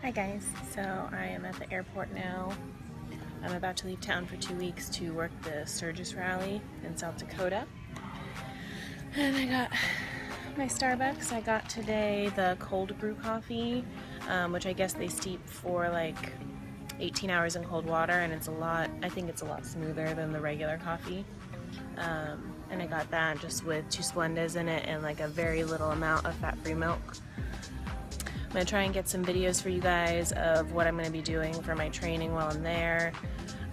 Hi guys, so I am at the airport now. I'm about to leave town for 2 weeks to work the Sturgis Rally in South Dakota. And I got my Starbucks. I got today the cold brew coffee, which I guess they steep for like 18 hours in cold water, and I think it's a lot smoother than the regular coffee. And I got that just with 2 Splendas in it and like a very little amount of fat-free milk. I'm going to try and get some videos for you guys of what I'm going to be doing for my training while I'm there.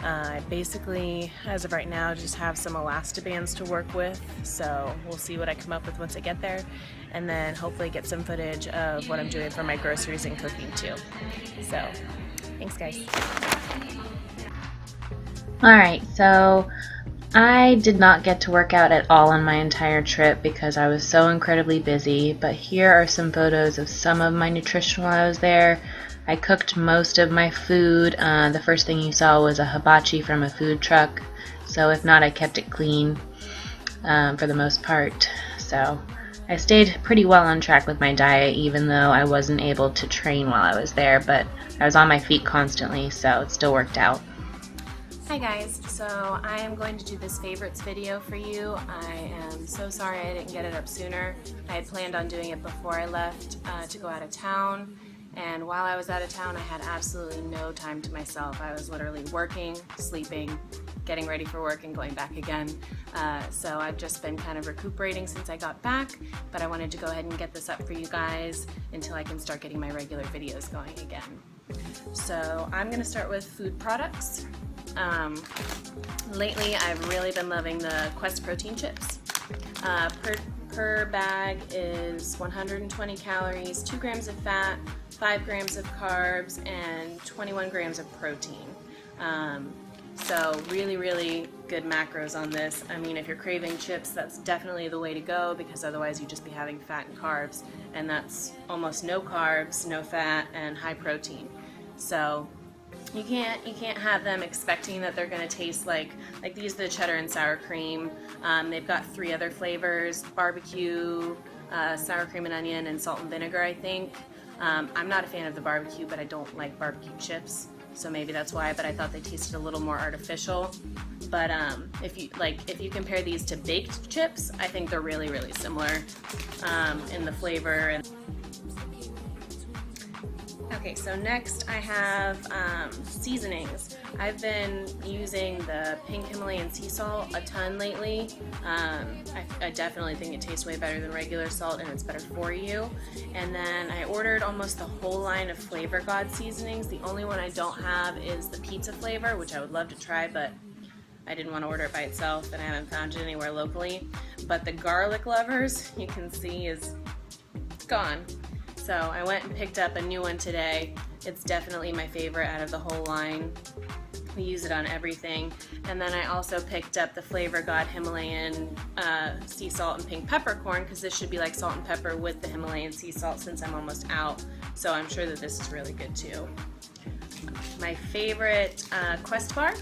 I basically, as of right now, just have some elastobands to work with, so we'll see what I come up with once I get there, and then hopefully get some footage of what I'm doing for my groceries and cooking too. So, thanks guys. Alright, so I did not get to work out at all on my entire trip because I was so incredibly busy, but here are some photos of some of my nutrition while I was there. I cooked most of my food. The first thing you saw was a hibachi from a food truck, so if not, I kept it clean for the most part. So I stayed pretty well on track with my diet, even though I wasn't able to train while I was there, but I was on my feet constantly, so it still worked out. Hi guys, so I am going to do this favorites video for you. I am so sorry I didn't get it up sooner. I had planned on doing it before I left to go out of town, and while I was out of town I had absolutely no time to myself. I was literally working, sleeping, getting ready for work, and going back again. So I've just been kind of recuperating since I got back, but I wanted to go ahead and get this up for you guys until I can start getting my regular videos going again. So I'm going to start with food products. Lately I've really been loving the Quest protein chips. Per bag is 120 calories, 2 grams of fat, 5 grams of carbs, and 21 grams of protein. So really good macros on this. I mean, if you're craving chips, that's definitely the way to go, because otherwise you'd just be having fat and carbs, and that's almost no carbs, no fat, and high protein. So you can't have them expecting that they're going to taste like these are the cheddar and sour cream. They've got 3 other flavors: barbecue, sour cream and onion, and salt and vinegar, I think. I'm not a fan of the barbecue, but I don't like barbecue chips, so maybe that's why, but I thought they tasted a little more artificial. But if you compare these to baked chips, I think they're really similar in the flavor. Okay, so next I have seasonings. I've been using the pink Himalayan sea salt a ton lately. I definitely think it tastes way better than regular salt, and it's better for you. And then I ordered almost the whole line of Flavor God seasonings. The only one I don't have is the pizza flavor, which I would love to try, but I didn't want to order it by itself, and I haven't found it anywhere locally. But the garlic lovers, you can see, is gone. So I went and picked up a new one today. It's definitely my favorite out of the whole line. We use it on everything. And then I also picked up the Flavor God Himalayan sea salt and pink peppercorn, because this should be like salt and pepper with the Himalayan sea salt, since I'm almost out. So I'm sure that this is really good too. My favorite Quest bar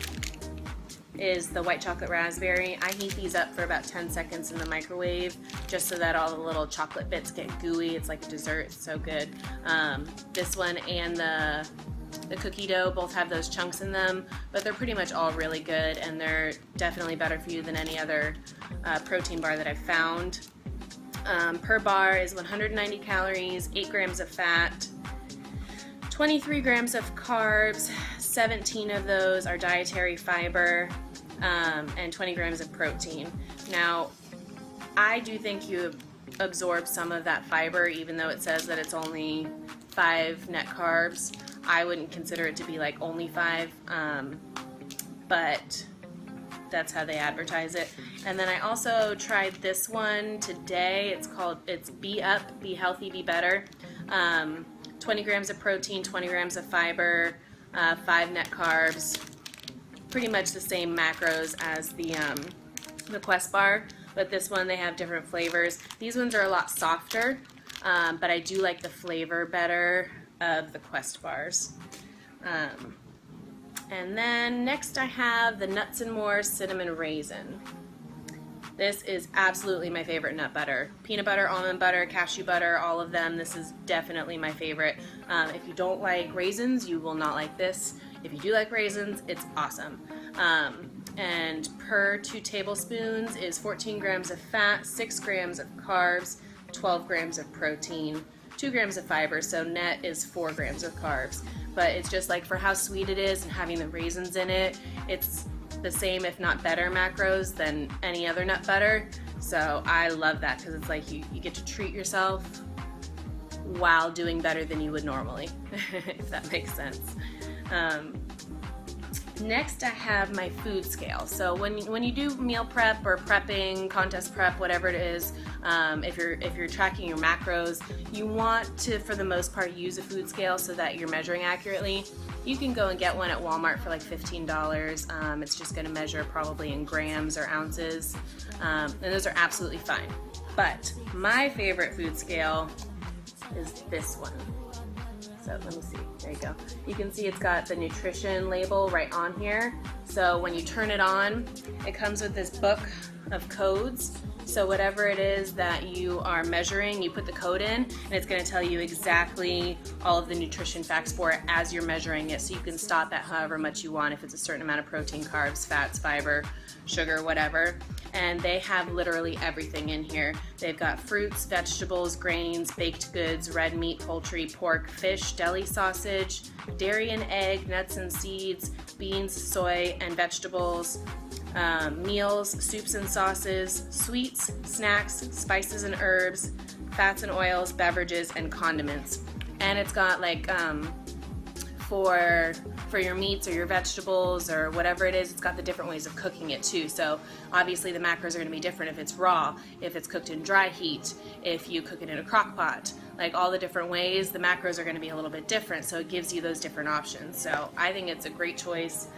is the white chocolate raspberry. I heat these up for about 10 seconds in the microwave just so that all the little chocolate bits get gooey. It's like a dessert. It's so good. This one and the cookie dough both have those chunks in them, but they're pretty much all really good, and they're definitely better for you than any other protein bar that I've found. Per bar is 190 calories, 8 grams of fat, 23 grams of carbs, 17 of those are dietary fiber, and 20 grams of protein. Now, I do think you absorb some of that fiber, even though it says that it's only 5 net carbs. I wouldn't consider it to be like only 5, but that's how they advertise it. And then I also tried this one today. It's Be Up, Be Healthy, Be Better. 20 grams of protein, 20 grams of fiber, 5 net carbs. Pretty much the same macros as the Quest bar, but this one they have different flavors. These ones are a lot softer, but I do like the flavor better of the Quest bars. And then next I have the Nuts and More Cinnamon Raisin. This is absolutely my favorite nut butter. Peanut butter, almond butter, cashew butter, all of them. This is definitely my favorite. If you don't like raisins, you will not like this. If you do like raisins, it's awesome. And per 2 tablespoons is 14 grams of fat, 6 grams of carbs, 12 grams of protein, 2 grams of fiber, so net is 4 grams of carbs. But it's just like for how sweet it is and having the raisins in it, it's the same if not better macros than any other nut butter. So I love that because it's like you get to treat yourself while doing better than you would normally, if that makes sense. Next I have my food scale. So when you do meal prep or prepping, contest prep, whatever it is, if you're tracking your macros, you want to, for the most part, use a food scale so that you're measuring accurately. You can go and get one at Walmart for like $15. It's just going to measure probably in grams or ounces, and those are absolutely fine. But my favorite food scale is this one. So let me see, there you go. You can see it's got the nutrition label right on here. So when you turn it on, it comes with this book of codes. So whatever it is that you are measuring, you put the code in, and it's going to tell you exactly all of the nutrition facts for it as you're measuring it. So you can stop at however much you want, if it's a certain amount of protein, carbs, fats, fiber, sugar, whatever. And they have literally everything in here. They've got fruits, vegetables, grains, baked goods, red meat, poultry, pork, fish, deli sausage, dairy and egg, nuts and seeds, beans, soy, and vegetables, meals, soups and sauces, sweets, snacks, spices and herbs, fats and oils, beverages, and condiments. And it's got like for your meats or your vegetables or whatever it is, it's got the different ways of cooking it too. So obviously the macros are going to be different if it's raw, if it's cooked in dry heat, if you cook it in a crock pot. Like all the different ways, the macros are going to be a little bit different, so it gives you those different options. So I think it's a great choice.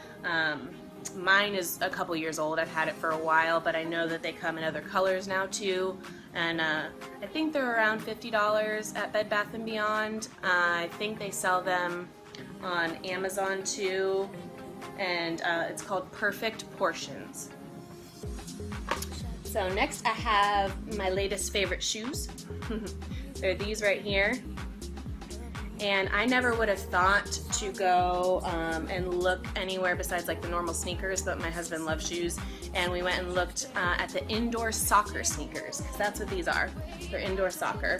Mine is a couple years old. I've had it for a while, but I know that they come in other colors now too. And I think they're around $50 at Bed Bath & Beyond. I think they sell them on Amazon too, and it's called Perfect Portions. So next I have my latest favorite shoes. They're these right here. And I never would have thought to go and look anywhere besides like the normal sneakers, but my husband loves shoes, and we went and looked at the indoor soccer sneakers, because that's what these are. They're indoor soccer.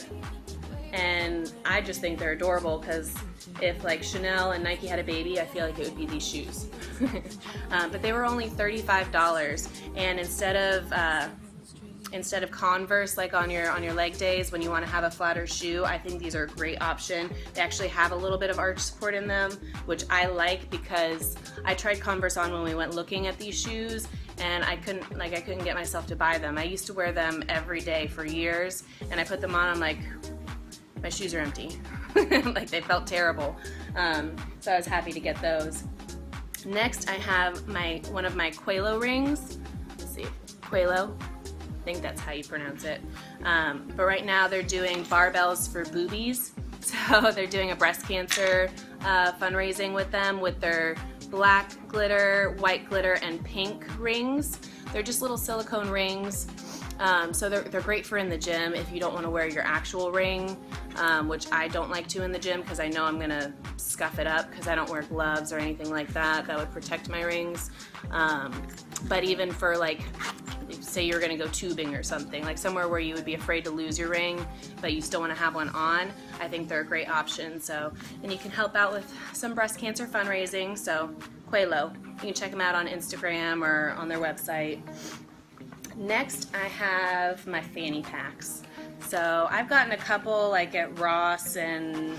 And I just think they're adorable, because if like Chanel and Nike had a baby, I feel like it would be these shoes. But they were only $35, and instead of Converse, like on your leg days when you want to have a flatter shoe, I think these are a great option. They actually have a little bit of arch support in them, which I like, because I tried Converse on when we went looking at these shoes, and I couldn't get myself to buy them. I used to wear them every day for years, and I put them on, I'm like, my shoes are empty. Like, they felt terrible. So I was happy to get those. Next, I have one of my Quelo rings. Let's see, Quelo. I think that's how you pronounce it. But right now they're doing barbells for boobies. So they're doing a breast cancer fundraising with them, with their black glitter, white glitter, and pink rings. They're just little silicone rings. So they're great for in the gym if you don't want to wear your actual ring, which I don't like to in the gym, because I know I'm gonna scuff it up, because I don't wear gloves or anything like that would protect my rings. But even for, like, say you're gonna go tubing or something, like somewhere where you would be afraid to lose your ring but you still want to have one on, I think they're a great option. So, and you can help out with some breast cancer fundraising. So Quelo, you can check them out on Instagram or on their website. Next, I have my fanny packs. So I've gotten a couple like at Ross and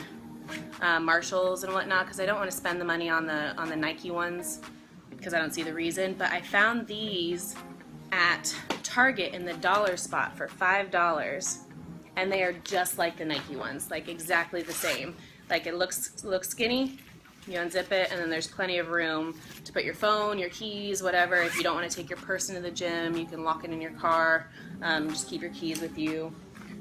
Marshalls and whatnot, because I don't want to spend the money on the Nike ones, because I don't see the reason. But I found these at Target in the dollar spot for $5, and they are just like the Nike ones, like exactly the same. Like, it looks skinny. You unzip it, and then there's plenty of room to put your phone, your keys, whatever. If you don't want to take your purse into the gym, you can lock it in your car. Just keep your keys with you.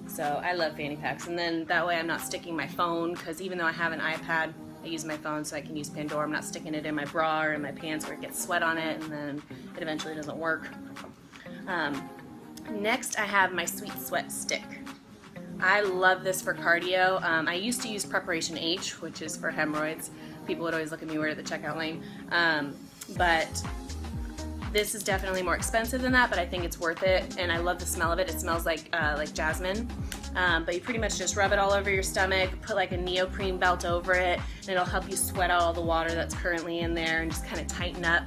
So I love fanny packs, and then that way I'm not sticking my phone, because even though I have an iPad, I use my phone so I can use Pandora. I'm not sticking it in my bra or in my pants where it gets sweat on it, and then it eventually doesn't work. Next, I have my Sweet Sweat Stick. I love this for cardio. I used to use Preparation H, which is for hemorrhoids. People would always look at me weird at the checkout lane. But this is definitely more expensive than that, but I think it's worth it, and I love the smell of it. It smells like jasmine. But you pretty much just rub it all over your stomach, put like a neoprene belt over it, and it'll help you sweat out all the water that's currently in there and just kind of tighten up.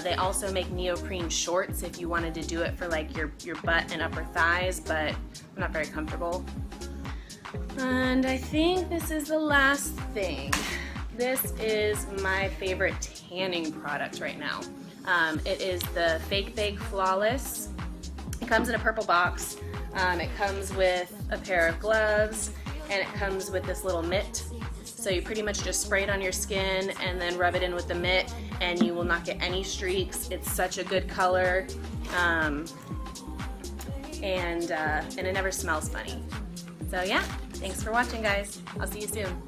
They also make neoprene shorts if you wanted to do it for like your butt and upper thighs, but I'm not very comfortable. And I think this is the last thing. This is my favorite tanning product right now. It is the Fake Bake Flawless. It comes in a purple box. It comes with a pair of gloves, and it comes with this little mitt. So you pretty much just spray it on your skin and then rub it in with the mitt, and you will not get any streaks. It's such a good color, and it never smells funny. So yeah, thanks for watching, guys. I'll see you soon.